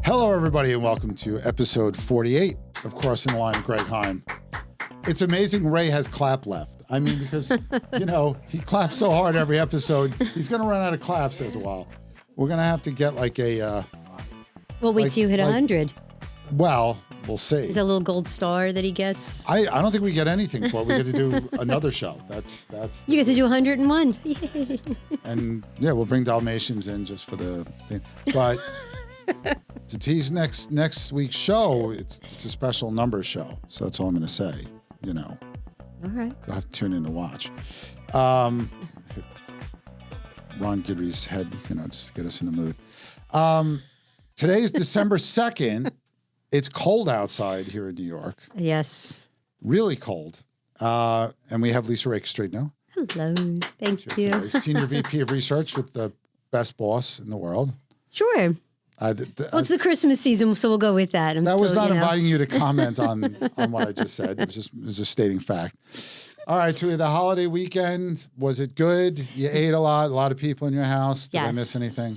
Hello, everybody, and welcome to episode 48 of Crossing the Line with Greg Heym. It's amazing Ray has clap left. I mean, because, he claps so hard every episode, he's going to run out of claps after a while. We're going to have to get like a... Well, wait till you hit 100. Well, we'll see. Is that a little gold star that he gets? I don't think we get anything for it. We get to do another show. That's. You get to do 101. Yay. And yeah, we'll bring Dalmatians in just for the thing. But to tease next week's show, it's a special number show. So that's all I'm going to say. All right. You'll have to tune in to watch. Ron Guidry's head, just to get us in the mood. Today is December 2nd. It's cold outside here in New York. Yes. Really cold. And we have Lisa Ray Castrigno. Hello. Thank you. Senior VP of Research with the best boss in the world. Sure. It's the Christmas season, so we'll go with that. That was not inviting you to comment on what I just said. It was just stating fact. All right, so we had the holiday weekend. Was it good? You ate a lot of people in your house. Did I miss anything?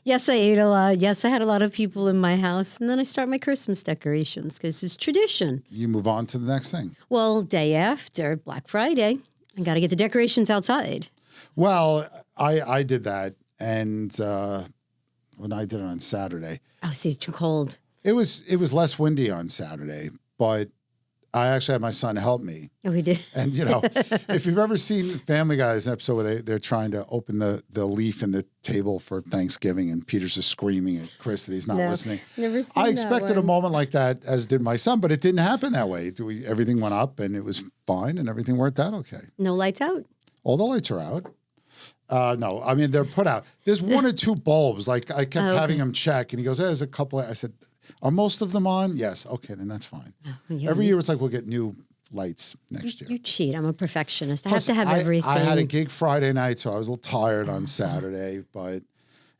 Yes, I ate a lot. Yes, I had a lot of people in my house. And then I start my Christmas decorations because it's tradition. You move on to the next thing. Well, day after Black Friday, I got to get the decorations outside. Well, I did that. And when I did it on Saturday. Oh, see, it's too cold. It was less windy on Saturday, but I actually had my son help me. Oh, he did? And, if you've ever seen Family Guy's episode where they're trying to open the leaf in the table for Thanksgiving and Peter's just screaming at Chris that he's not listening. Never seen I expected a moment like that, as did my son, but it didn't happen that way. Everything went up and it was fine and everything worked out okay. No lights out? All the lights are out. No, I mean, they're put out. There's one or two bulbs. Like I kept having him check and he goes, there's a couple. I said, are most of them on? Yes. Okay, then that's fine. Every year it's like we'll get new lights next year. You cheat. I'm a perfectionist. I have to have everything. I had a gig Friday night, so I was a little tired on Saturday, but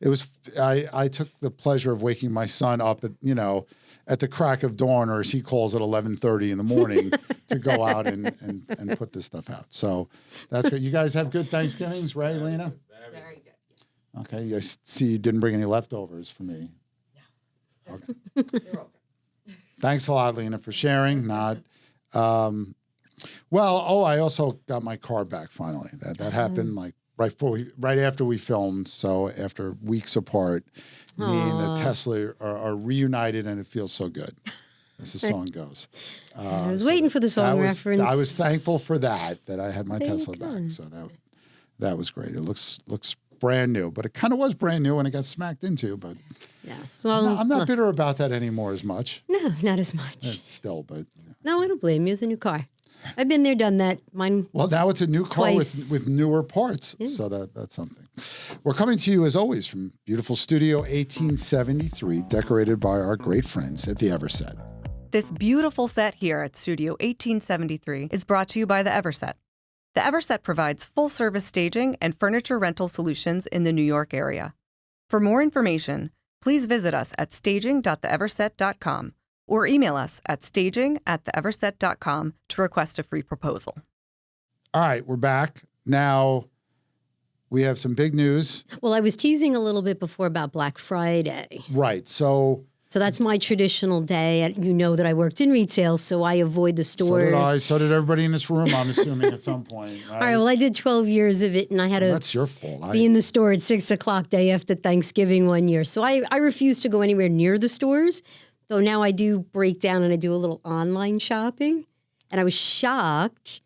it was, I took the pleasure of waking my son up at the crack of dawn, or as he calls it, 11:30 in the morning to go out and put this stuff out. So that's great. You guys have good Thanksgivings, Ray, Lena? Very good. Okay. I see you didn't bring any leftovers for me. No. Okay. You're welcome. Thanks a lot, Lena, for sharing. I also got my car back finally. That happened like right after we filmed. So after weeks apart, me and the Tesla are reunited, and it feels so good, as the song goes. I was waiting for the song reference. I was thankful for that I had my Tesla back. So that was great. It looks brand new, but it kind of was brand new when it got smacked into. But yes, well, I'm not bitter about that anymore as much. No, not as much. Still, but no, I don't blame you. It's a new car. I've been there, done that. Mine. Well, now it's a new car with newer parts, so that's something. We're coming to you as always from beautiful Studio 1873, decorated by our great friends at the Everset. This beautiful set here at Studio 1873 is brought to you by the Everset. The Everset provides full-service staging and furniture rental solutions in the New York area. For more information, please visit us at staging.theeverset.com or email us at staging@theeverset.com to request a free proposal. All right, we're back. Now, we have some big news. Well, I was teasing a little bit before about Black Friday. Right, so that's my traditional day. You know that I worked in retail, so I avoid the stores. So did I. So did everybody in this room, I'm assuming, at some point. Right? All right, well, I did 12 years of it, and I had to that's your fault. Be in the store at 6 o'clock day after Thanksgiving one year. So I refuse to go anywhere near the stores, though now I do break down and I do a little online shopping. And I was shocked.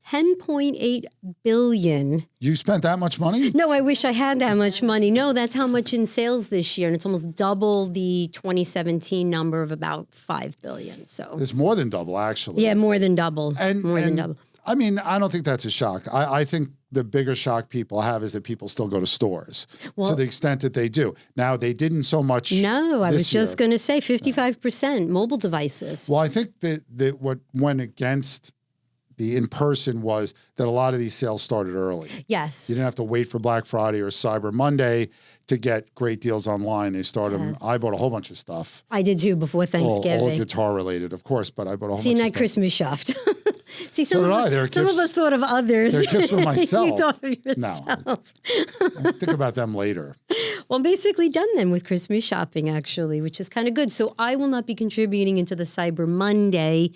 $10.8 billion. You spent that much money? No, I wish I had that much money. No, that's how much in sales this year. And it's almost double the 2017 number of about $5 billion. So it's more than double, actually. Yeah, more than double. More than double. I mean, I don't think that's a shock. I think the bigger shock people have is that people still go to stores to the extent that they do. Now, they didn't so much. No, I was just going to say 55% mobile devices. Well, I think that what went against the in-person was that a lot of these sales started early. Yes. You didn't have to wait for Black Friday or Cyber Monday to get great deals online. They started them. I bought a whole bunch of stuff. I did too before Thanksgiving. All guitar related, of course, but I bought a whole bunch of stuff. See, I Christmas shopped. See, some of us thought of others. They're gifts for myself. You thought of yourself. No. I'll think about them later. Well, I'm basically done then with Christmas shopping, actually, which is kind of good. So I will not be contributing into the Cyber Monday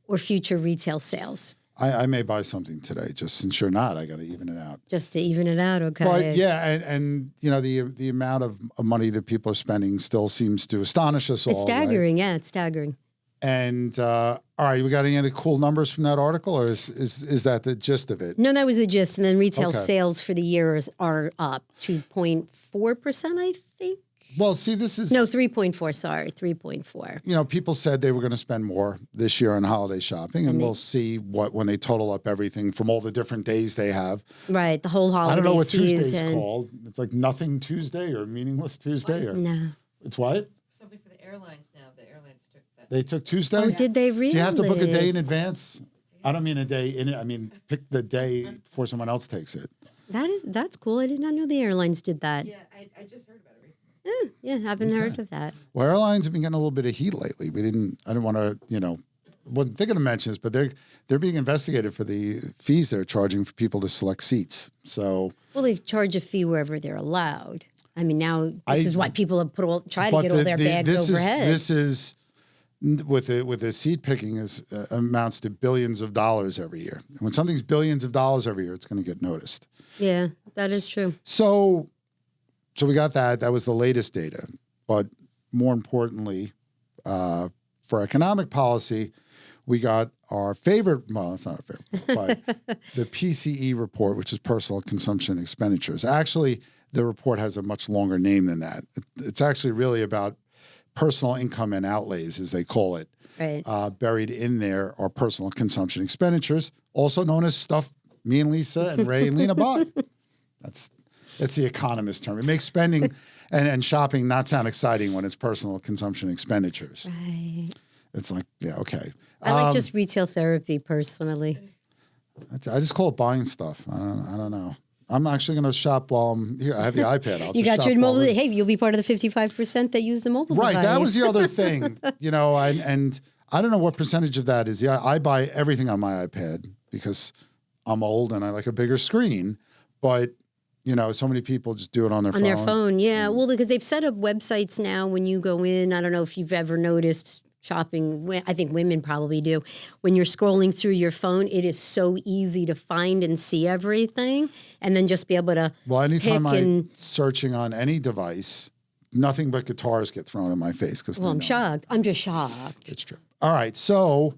or future retail sales. I may buy something today. Just since you're not, I got to even it out. Just to even it out, okay. But yeah, and you know the amount of money that people are spending still seems to astonish us all. It's staggering, right? yeah, it's staggering. And all right, we got any other cool numbers from that article, or is that the gist of it? No, that was the gist. And then retail Okay. sales for the year are up 2.4%, I think. Well, see, this is No, 3.4, sorry, 3.4. you know, people said they were going to spend more this year on holiday shopping, and we'll see what when they total up everything from all the different days they have. Right, the whole holiday I don't know what season. Tuesday's called. It's like Nothing Tuesday or Meaningless Tuesday, or No. it's what? Something for the airlines now. The airlines took that. They took Tuesday. Oh, did they really? Do you have to book a day in advance? I don't mean a day in it. I mean pick the day before someone else takes it. That's cool. I did not know the airlines did that. Yeah, I just heard about it recently. Yeah, haven't heard of that. Well, airlines have been getting a little bit of heat lately. I didn't want to, wasn't thinking to mention this, but they're being investigated for the fees they're charging for people to select seats. So, Well, they charge a fee wherever they're allowed. I mean, now this is why people have try to get all their bags overhead. This is with the seat picking amounts to billions of dollars every year. And when something's billions of dollars every year, it's going to get noticed. Yeah, that is true. So we got that. That was the latest data. But more importantly, for economic policy, we got our favorite, well, it's not our favorite, but the PCE report, which is personal consumption expenditures. Actually, the report has a much longer name than that. It's actually really about personal income and outlays, as they call it. Right. Buried in there are personal consumption expenditures, also known as stuff me and Lisa and Ray and Lena bought. That's the economist term. It makes spending and shopping not sound exciting when it's personal consumption expenditures. Right. It's like, yeah, okay. I like just retail therapy personally. I just call it buying stuff. I don't know. I'm actually going to shop while I'm here. I have the iPad. I'll You just got shop your while mobile. we're- Hey, you'll be part of the 55% that use the mobile Right. device. That was the other thing, and I don't know what percentage of that is. Yeah, I buy everything on my iPad because I'm old and I like a bigger screen. But, so many people just do it on their phone. On their phone, yeah. Well, because they've set up websites now when you go in. I don't know if you've ever noticed shopping. I think women probably do. When you're scrolling through your phone, it is so easy to find and see everything and then just be able to Well, anytime pick I'm searching on any device, nothing but guitars get thrown in my face. Well, I'm shocked. I'm just shocked. It's true. All right. So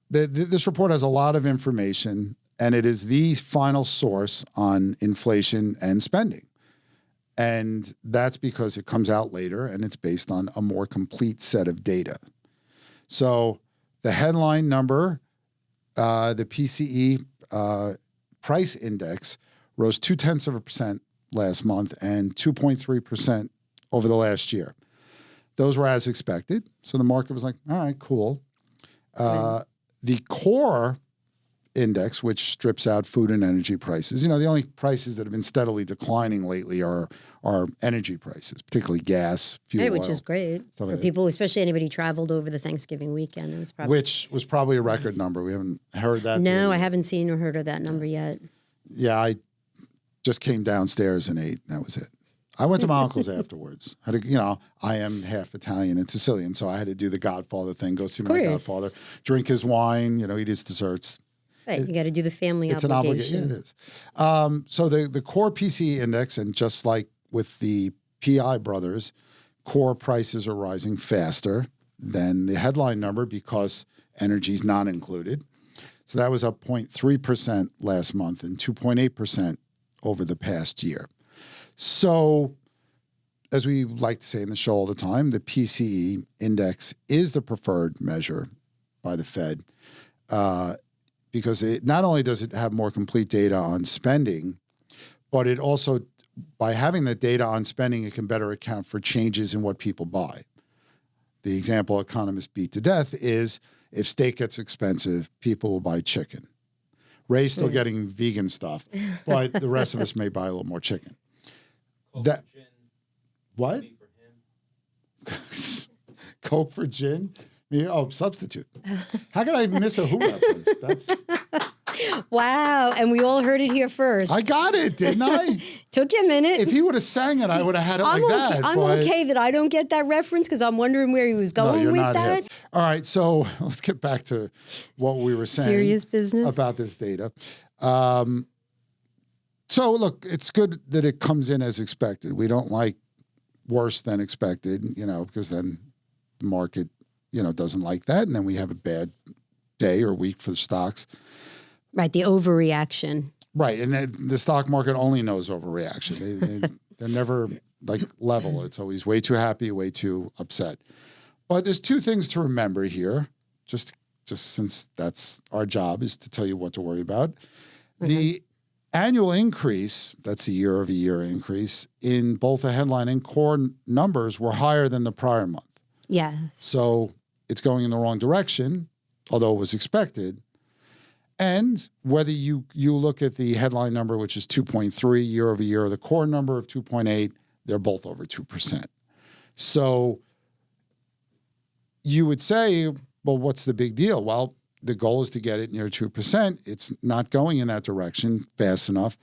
this report has a lot of information, and it is the final source on inflation and spending. And that's because it comes out later, and it's based on a more complete set of data. So the headline number, the PCE price index, rose 0.2% last month and 2.3% over the last year. Those were as expected. So the market was like, all right, cool. The core index, which strips out food and energy prices, the only prices that have been steadily declining lately are energy prices, particularly gas, fuel Right, which oil, is great stuff for like that. people, especially anybody who traveled over the Thanksgiving weekend. It was probably Which was probably a record number. We haven't heard that. no, data I yet. haven't seen or heard of that number yet. Yeah, I just came downstairs and ate. That was it. I went to my uncle's afterwards. I am half Italian and Sicilian, so I had to do the Godfather thing, go see my course. Godfather, drink his wine, eat his desserts. Right, you got to do the family It's an obligation. obligation. Yeah, it is. So the core PCE index, and just like with the PI brothers, core prices are rising faster than the headline number because energy is not included. So that was up 0.3% last month and 2.8% over the past year. So, as we like to say in the show all the time, the PCE index is the preferred measure by the Fed because it not only does it have more complete data on spending, but it also, by having the data on spending, it can better account for changes in what people buy. The example economists beat to death is if steak gets expensive, people will buy chicken. Ray's still getting vegan stuff, but the rest of us may buy a little more chicken. That what? Coke for gin? Substitute. How could I miss a Who reference? Wow. And we all heard it here first. I got it, didn't I? Took you a minute. If he would have sang it, I would have had it I'm like okay, that. I'm but- okay that I don't get that reference because I'm wondering where he was No, going you're with not that. hip. All right, so let's get back to what we were saying. Serious business. About this data. So look, it's good that it comes in as expected. We don't like worse than expected, because then the market, doesn't like that. And then we have a bad day or week for the stocks. Right, the overreaction. Right. And the stock market only knows overreaction. They're never like level. It's always way too happy, way too upset. But there's two things to remember here, just since that's our job is to tell you what to worry about. Mm-hmm. The annual increase, that's a year-over-year increase, in both the headline and core numbers were higher than the prior month. Yes. So it's going in the wrong direction, although it was expected. And whether you look at the headline number, which is 2.3 year over year, or the core number of 2.8, they're both over 2%. So you would say, well, what's the big deal? Well, the goal is to get it near 2%. It's not going in that direction fast enough.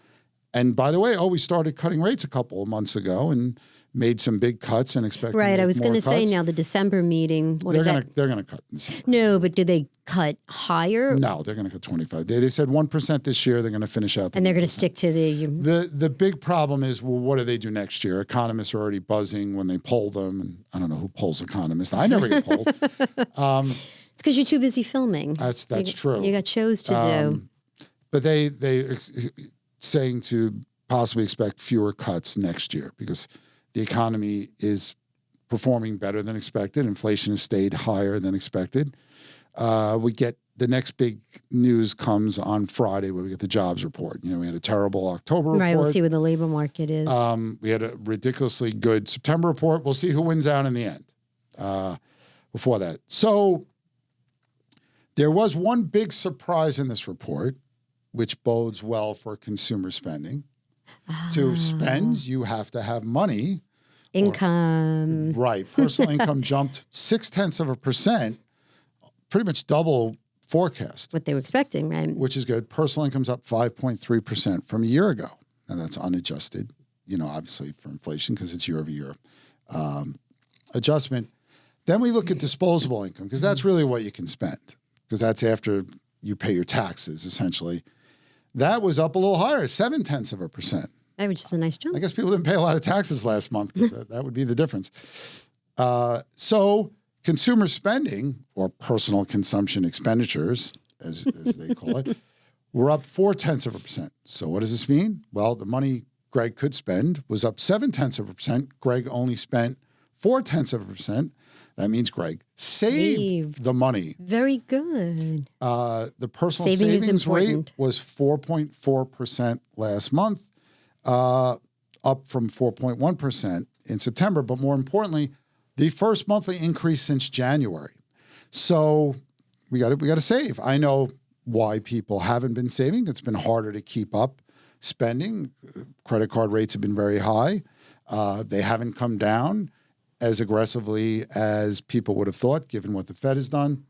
And by the way, we started cutting rates a couple of months ago and made some big cuts and expect. Right. I was going to say now the December meeting. They're going to cut in December. No, but did they cut higher? No, they're going to cut 25. They said 1% this year. They're going to finish out. And they're going to stick to the big problem is, well, what do they do next year? Economists are already buzzing when they poll them. And I don't know who polls economists. I never get polled. It's because you're too busy filming. That's true. You got shows to do. But they saying to possibly expect fewer cuts next year because the economy is performing better than expected. Inflation has stayed higher than expected. We get the next big news comes on Friday where we get the jobs report. We had a terrible October report. Right, we'll see where the labor market is. We had a ridiculously good September report. We'll see who wins out in the end before that. So there was one big surprise in this report, which bodes well for consumer spending. To spend, you have to have money. Income. Right. Personal income jumped 0.6%, pretty much double forecast. What they were expecting, right? Which is good. Personal income's up 5.3% from a year ago. And that's unadjusted, obviously for inflation because it's year over year adjustment. Then we look at disposable income because that's really what you can spend because that's after you pay your taxes, essentially. That was up a little higher, 0.7%. Which is a nice jump. I guess people didn't pay a lot of taxes last month. That would be the difference. So consumer spending or personal consumption expenditures, as they call it, were up 0.4%. So what does this mean? Well, the money Greg could spend was up 0.7%. Greg only spent 0.4%. That means Greg saved the money. Very good. The personal savings rate was 4.4% last month, up from 4.1% in September. But more importantly, the first monthly increase since January. So we got to save. I know why people haven't been saving. It's been harder to keep up spending. Credit card rates have been very high. They haven't come down as aggressively as people would have thought, given what the Fed has done.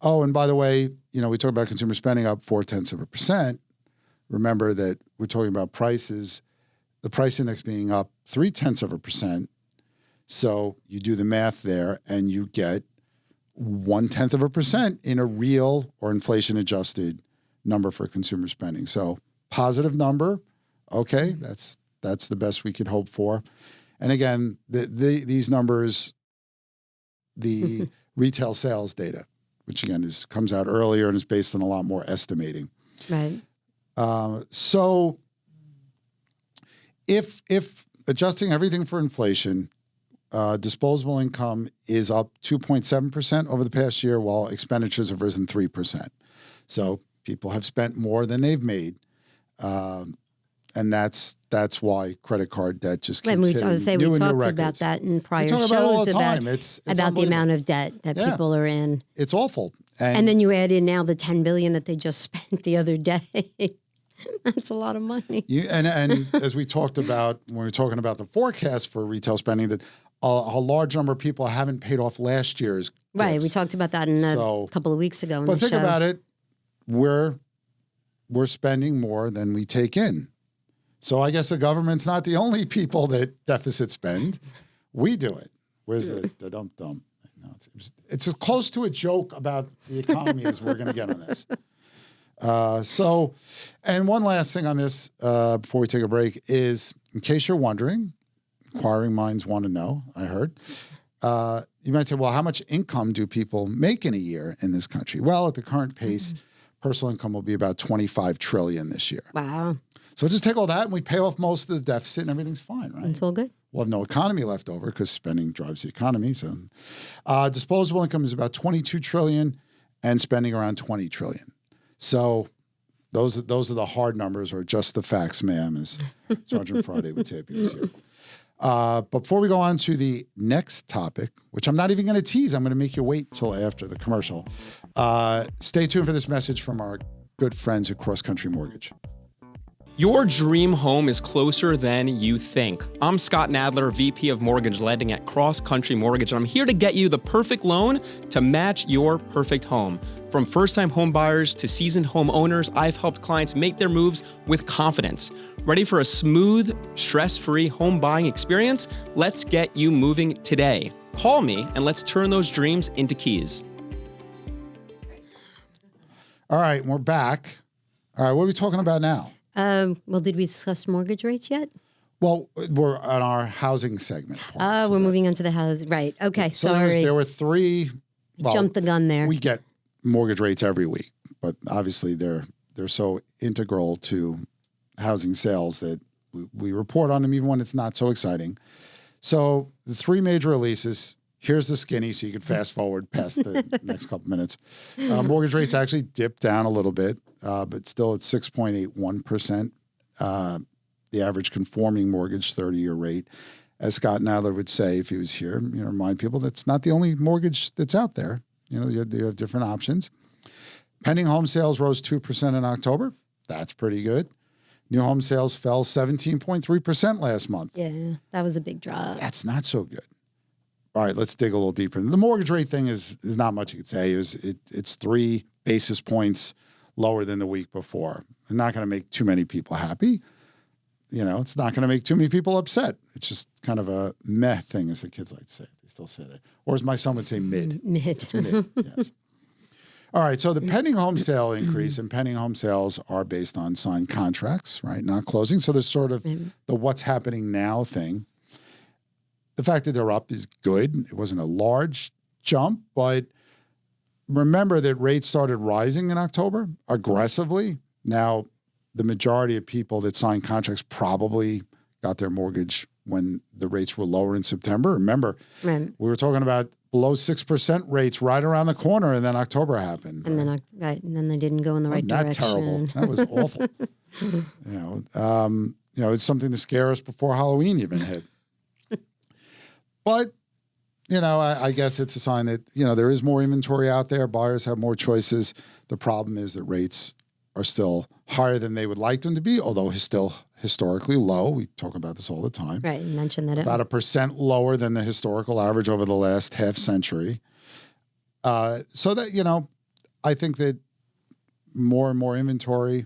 Oh, and by the way, we talk about consumer spending up 0.4%. Remember that we're talking about prices, the price index being up 0.3%. So you do the math there and you get 0.1% in a real or inflation adjusted number for consumer spending. So positive number. Okay. That's the best we could hope for. And again, these numbers, the retail sales data, which again comes out earlier and is based on a lot more estimating. Right. So if adjusting everything for inflation, disposable income is up 2.7% over the past year, while expenditures have risen 3%. So people have spent more than they've made. And that's why credit card debt just keeps hitting new we and new talked records. about that in prior shows It's about the amount of debt that people are in. It's awful. And then you add in now the $10 billion that they just spent the other day. That's a lot of money. And as we talked about when we were talking about the forecast for retail spending, that a large number of people haven't paid off last year's gifts. Right. We talked about that in a couple of weeks ago. But think about it. we're spending more than we take in. So I guess the government's not the only people that deficit spend. We do it. Where's the dump? No, it's as close to a joke about the economy as we're going to get on this. And one last thing on this before we take a break is, in case you're wondering, inquiring minds want to know, I heard, you might say, well, how much income do people make in a year in this country? Well, at the current pace, personal income will be about $25 trillion this year. Wow. So just take all that and we pay off most of the deficit and everything's fine, right? It's all good. We'll have no economy left over because spending drives the economy. So disposable income is about $22 trillion and spending around $20 trillion. So those are the hard numbers, or just the facts, ma'am, as Sergeant Friday would say if he was here. But before we go on to the next topic, which I'm not even going to tease, I'm going to make you wait till after the commercial. Stay tuned for this message from our good friends at CrossCountry Mortgage. Your dream home is closer than you think. I'm Scott Nadler, VP of Mortgage Lending at CrossCountry Mortgage, and I'm here to get you the perfect loan to match your perfect home. From first-time home buyers to seasoned homeowners, I've helped clients make their moves with confidence. Ready for a smooth, stress-free home buying experience? Let's get you moving today. Call me and let's turn those dreams into keys. All right, we're back. All right, what are we talking about now? Well, did we discuss mortgage rates yet? Well, we're on our housing segment. We're moving on to the house. Right. Okay. So sorry. there were three. Well, Jumped the gun there. We get mortgage rates every week, but obviously they're so integral to housing sales that we report on them even when it's not so exciting. So the three major releases. Here's the skinny, so you can fast forward past the next couple minutes. Mortgage rates actually dipped down a little bit, but still at 6.81%. The average conforming mortgage 30-year rate, as Scott Nadler would say if he was here, remind people that's not the only mortgage that's out there. You have different options. Pending home sales rose 2% in October. That's pretty good. New home sales fell 17.3% last month. Yeah, that was a big drop. That's not so good. All right, let's dig a little deeper. The mortgage rate thing is not much you could say. It's 3 basis points lower than the week before. It's not going to make too many people happy. It's not going to make too many people upset. It's just kind of a meh thing, as the kids like to say. They still say that. Or as my son would say, mid. Mid. It's mid, yes. All right, so the pending home sale increase, and pending home sales are based on signed contracts, right, not closing. So there's sort of the what's happening now thing. The fact that they're up is good. It wasn't a large jump, but remember that rates started rising in October aggressively. Now, the majority of people that signed contracts probably got their mortgage when the rates were lower in September. Remember, we were talking about below 6% rates right around the corner, and then October happened. And then they didn't go in the right direction. Not terrible. That was awful. It's something to scare us before Halloween even hit. But, I guess it's a sign that, there is more inventory out there. Buyers have more choices. The problem is that rates are still higher than they would like them to be, although still historically low. We talk about this all the time. Right, you mentioned that. About 1% lower than the historical average over the last half century. So that, I think that more and more inventory,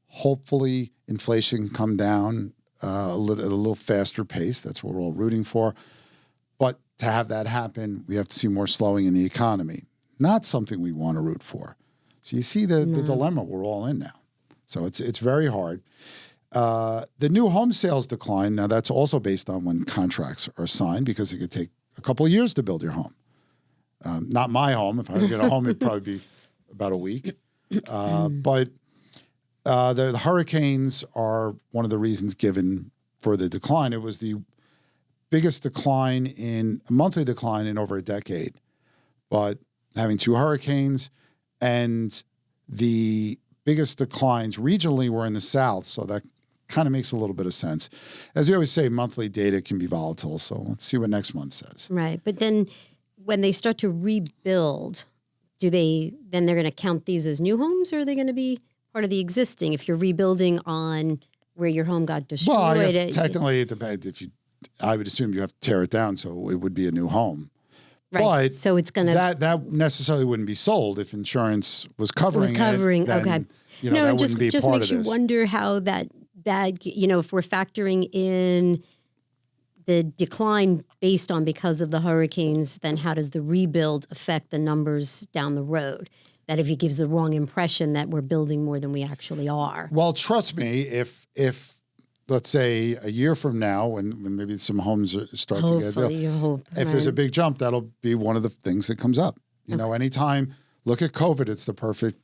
hopefully inflation come down at a little faster pace. That's what we're all rooting for. But to have that happen, we have to see more slowing in the economy. Not something we want to root for. So you see the dilemma we're all in now. So it's very hard. The new home sales decline, now that's also based on when contracts are signed, because it could take a couple of years to build your home. Not my home. If I were to get a home, it'd probably be about a week. But the hurricanes are one of the reasons given for the decline. It was the biggest monthly decline in over a decade. But having 2 hurricanes, and the biggest declines regionally were in the South, so that kind of makes a little bit of sense. As we always say, monthly data can be volatile, so let's see what next month says. Right, but then when they start to rebuild, they're going to count these as new homes, or are they going to be part of the existing? If you're rebuilding on where your home got destroyed, well, I guess technically it depends. I would assume you have to tear it down, so it would be a new home. Right. But So it's going to that necessarily wouldn't be sold if insurance was covering it. Then, okay. You know, No, that it wouldn't be just part makes of you this. wonder how that if we're factoring in the decline based on because of the hurricanes, then how does the rebuild affect the numbers down the road? That if it gives the wrong impression that we're building more than we actually are. Well, trust me, if let's say a year from now, when maybe some homes start to get built, Hopefully, you hope. if there's a big jump, that'll be one of the things that comes up. You know, anytime, look at COVID, it's the perfect,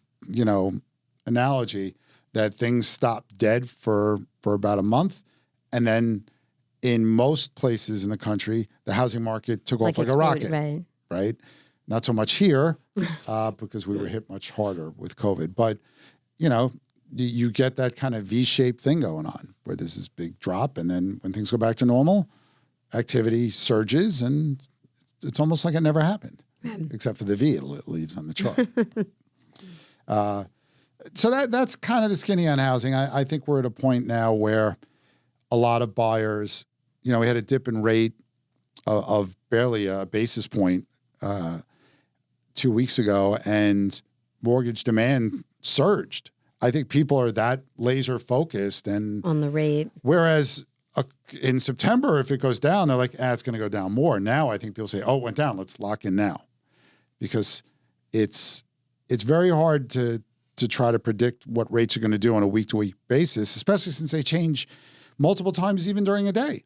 analogy that things stopped dead for about a month. And then in most places in the country, the housing market took off like a rocket, right? Not so much here because we were hit much harder with COVID. But, you get that kind of V-shaped thing going on where there's this big drop. And then when things go back to normal, activity surges and it's almost like it never happened, except for the V it leaves on the chart. So that's kind of the skinny on housing. I think we're at a point now where a lot of buyers, we had a dip in rate of barely a basis point 2 weeks ago, and mortgage demand surged. I think people are that laser focused and on the rate. Whereas in September, if it goes down, they're like, it's going to go down more. Now I think people say, it went down. Let's lock in now, because it's very hard to try to predict what rates are going to do on a week-to-week basis, especially since they change multiple times even during a day.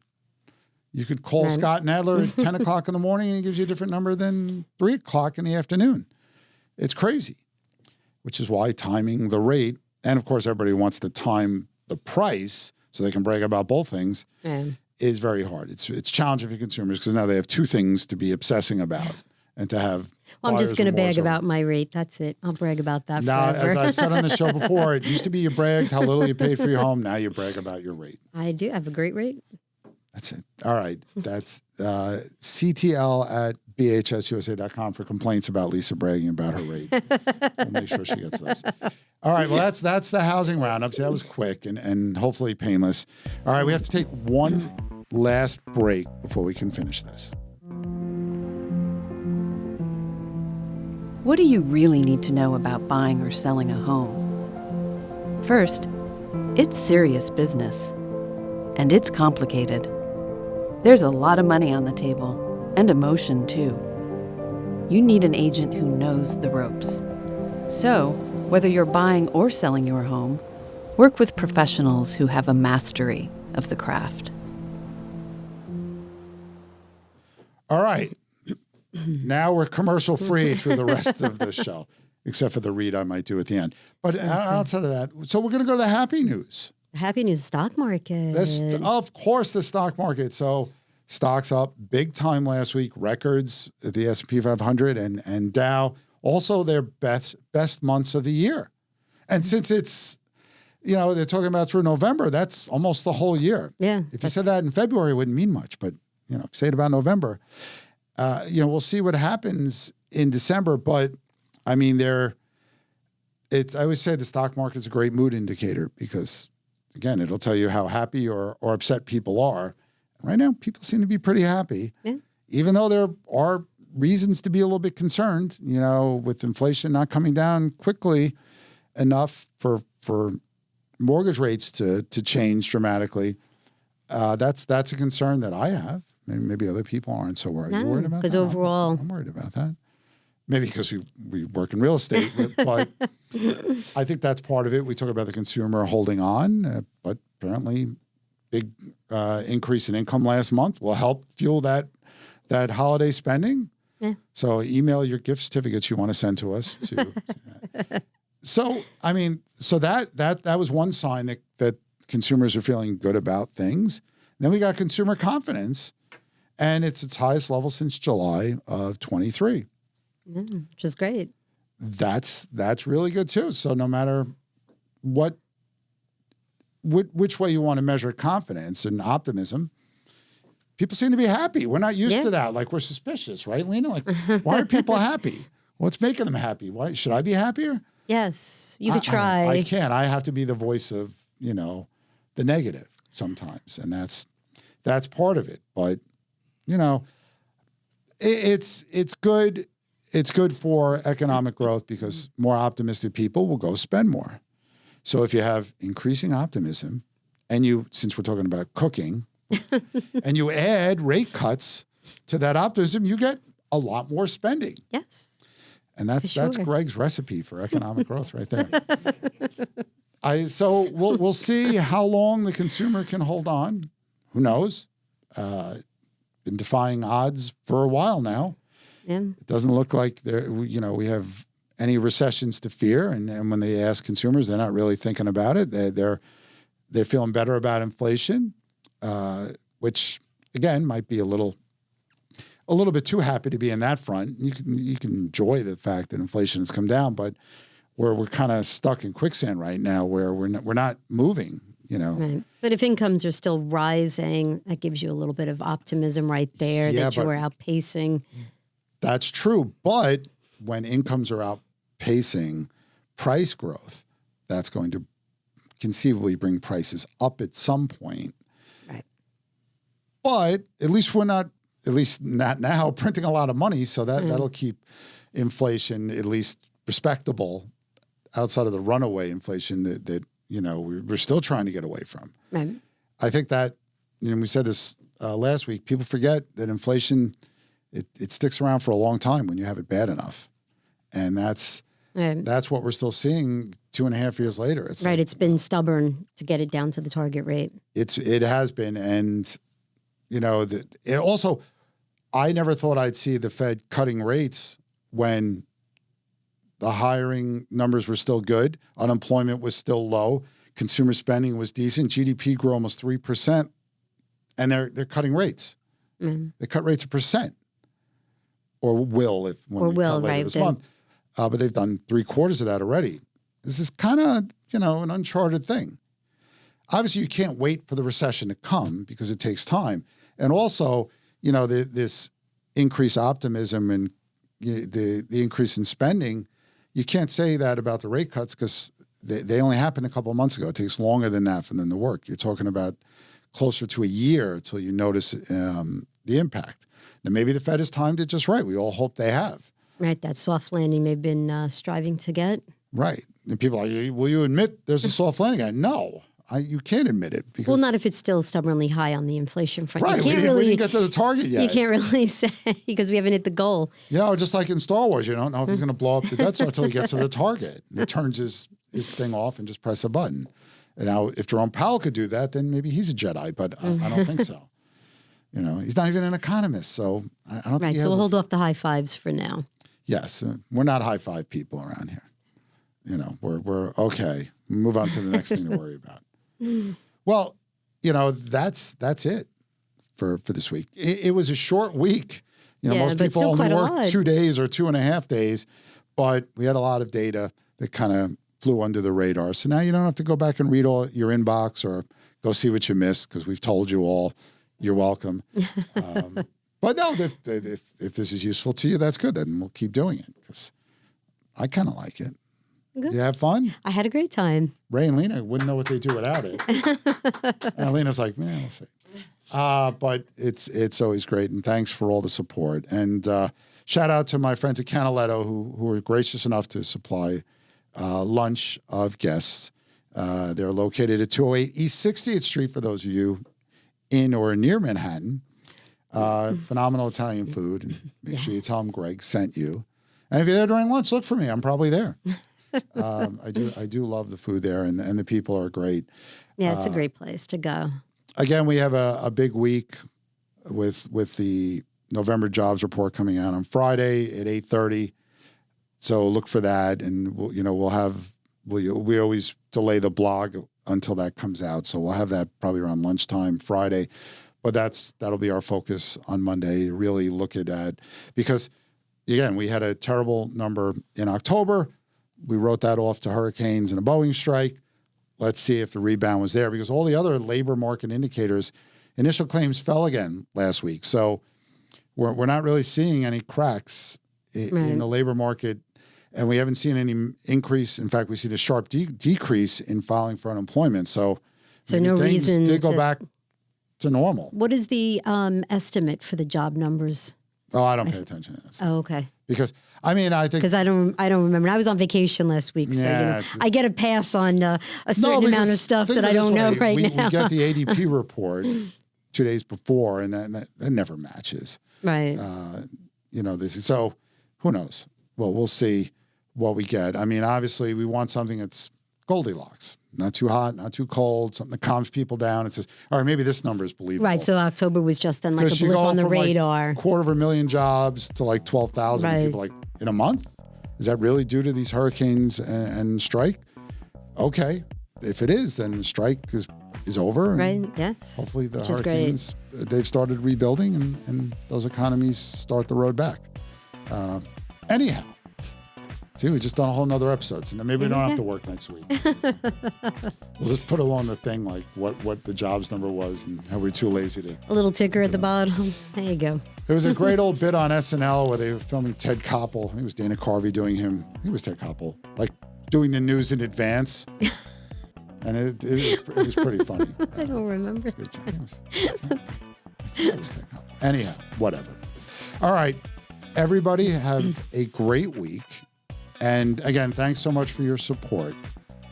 You could call Scott Nadler at 10 o'clock in the morning and he gives you a different number than 3 o'clock in the afternoon. It's crazy, which is why timing the rate, and of course everybody wants to time the price so they can brag about both things, is very hard. It's challenging for consumers because now they have two things to be obsessing about and to have. Well, I'm just going to brag about my rate. That's it. I'll brag about that now, forever. as I've said on the show before, it used to be you bragged how little you paid for your home. Now you brag about your rate. I do have a great rate. That's it. All right. That's CTL@bhsusa.com for complaints about Lisa bragging about her rate. We'll make sure she gets those. All right. Well, that's the housing roundup. See, that was quick and hopefully painless. All right. We have to take one last break before we can finish this. What do you really need to know about buying or selling a home? First, it's serious business. And it's complicated. There's a lot of money on the table, and emotion too. You need an agent who knows the ropes. So, whether you're buying or selling your home, work with professionals who have a mastery of the craft. All right. Now we're commercial free through the rest of the show, except for the read I might do at the end. But outside of that, so we're going to go to the happy news. Happy news, stock market. Of course, the stock market. So stocks up big time last week, records at the S&P 500 and Dow, also their best months of the year. And since it's, they're talking about through November, that's almost the whole year. Yeah. If you said that in February, it wouldn't mean much, but, say it about November. We'll see what happens in December, but I mean, I always say the stock market is a great mood indicator because, again, it'll tell you how happy or upset people are. Right now, people seem to be pretty happy, even though there are reasons to be a little bit concerned, with inflation not coming down quickly enough for mortgage rates to change dramatically. That's a concern that I have. Maybe other people aren't so worried. You worried about that? Because overall, I'm worried about that. Maybe because we work in real estate, but I think that's part of it. We talk about the consumer holding on, but apparently big increase in income last month will help fuel that holiday spending. Yeah. So email your gift certificates you want to send to us. So that was one sign that consumers are feeling good about things. Then we got consumer confidence, and it's its highest level since July of 23. Which is great. That's really good too. So no matter which way you want to measure confidence and optimism, people seem to be happy. We're not used to that. Like, we're suspicious, right, Lena? Like, why are people happy? What's making them happy? Why should I be happier? Yes, you could try. I can't. I have to be the voice of the negative sometimes, and that's part of it. But It's good. It's good for economic growth because more optimistic people will go spend more. So if you have increasing optimism, and since we're talking about cooking, and you add rate cuts to that optimism, you get a lot more spending. Yes. And that's Greg's recipe for economic growth right there. So we'll see how long the consumer can hold on. Who knows? Been defying odds for a while now. Yeah. It doesn't look like we have any recessions to fear. And when they ask consumers, they're not really thinking about it. They're feeling better about inflation, which again might be a little bit too happy to be in that front. You can enjoy the fact that inflation has come down, but we're kind of stuck in quicksand right now, where we're not moving. Right. But if incomes are still rising, that gives you a little bit of optimism right there that you are outpacing. That's true. But when incomes are outpacing price growth, that's going to conceivably bring prices up at some point. Right. But at least not now, printing a lot of money. So that'll keep inflation at least respectable outside of the runaway inflation that we're still trying to get away from. Right. I think that, we said this last week, people forget that inflation, it sticks around for a long time when you have it bad enough. And that's what we're still seeing 2.5 years later. It's right. It's been stubborn to get it down to the target rate. It has been. And, also, I never thought I'd see the Fed cutting rates when the hiring numbers were still good. Unemployment was still low. Consumer spending was decent. GDP grew almost 3%. And they're cutting rates. Mm. They cut rates 1%. Or will when they cut later this month. But they've done 3/4 of that already. This is kind of, an uncharted thing. Obviously, you can't wait for the recession to come because it takes time. And also, this increased optimism and the increase in spending, you can't say that about the rate cuts because they only happened a couple of months ago. It takes longer than that for them to work. You're talking about closer to a year until you notice the impact. Now, maybe the Fed has timed it just right. We all hope they have. Right, that soft landing they've been striving to get. Right. And people are like, will you admit there's a soft landing? No, you can't admit it. Because, not if it's still stubbornly high on the inflation front. Right, we didn't get to the target yet. You can't really say because we haven't hit the goal. Just like in Star Wars, you don't know if he's going to blow up the Death Star until he gets to the target. And he turns his thing off and just press a button. And now, if Jerome Powell could do that, then maybe he's a Jedi, but I don't think so. He's not even an economist, so I don't think Right, so we'll hold off the high fives for now. Yes, we're not high five people around here. We're okay. Move on to the next thing to worry about. Well, that's it for this week. It was a short week. Most people only work 2 days or 2.5 days, but we had a lot of data that kind of flew under the radar. So now you don't have to go back and read all your inbox or go see what you missed because we've told you all. You're welcome. But no, if this is useful to you, that's good. Then we'll keep doing it because I kind of like it. Good. You have fun? I had a great time. Ray and Lena wouldn't know what they do without it. And Lena's like, we'll see. But it's always great, and thanks for all the support. And shout out to my friends at Canaletto who were gracious enough to supply lunch of guests. They're located at 208 East 60th Street for those of you in or near Manhattan. Phenomenal Italian food. And make sure you tell them Greg sent you. And if you're there during lunch, look for me. I'm probably there. I do love the food there, and the people are great. Yeah, it's a great place to go. Again, we have a big week with the November jobs report coming out on Friday at 8:30. So look for that, and we always delay the blog until that comes out. So we'll have that probably around lunchtime Friday. But that'll be our focus on Monday, really look at that. Because, again, we had a terrible number in October. We wrote that off to hurricanes and a Boeing strike. Let's see if the rebound was there. Because all the other labor market indicators, initial claims fell again last week. So we're not really seeing any cracks in the labor market. And we haven't seen any increase. In fact, we see the sharp decrease in filing for unemployment. So no things reason did go back to normal. What is the estimate for the job numbers Oh, I don't pay attention to that stuff. Oh, okay. Because, I mean, I think... Because I don't remember. I was on vacation last week, so I get a pass on a certain amount of stuff that I don't know right now. We get the ADP report 2 days before, and that never matches. Right. So who knows? Well, we'll see what we get. I mean, obviously, we want something that's Goldilocks. Not too hot, not too cold, something that calms people down. It says, all right, maybe this number is believable. Right, so October was just then like a blip on the radar. Like 250,000 jobs to like 12,000 right. people like in a month? Is that really due to these hurricanes and strike? Okay. If it is, then the strike is over. Right, yes. Hopefully the hurricanes, they've started rebuilding and those economies start the road back. Anyhow. See, we just done a whole nother episode. So maybe we don't have to work next week. We'll just put along the thing like what the jobs number was and how we're too lazy to. A little ticker at the bottom. There you go. There was a great old bit on SNL where they were filming Ted Koppel. I think it was Dana Carvey doing him. I think it was Ted Koppel, like doing the news in advance. And it was pretty funny. I don't remember. It was Ted Koppel. Anyhow, whatever. All right. Everybody have a great week. And again, thanks so much for your support.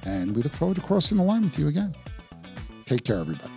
And we look forward to crossing the line with you again. Take care, everybody.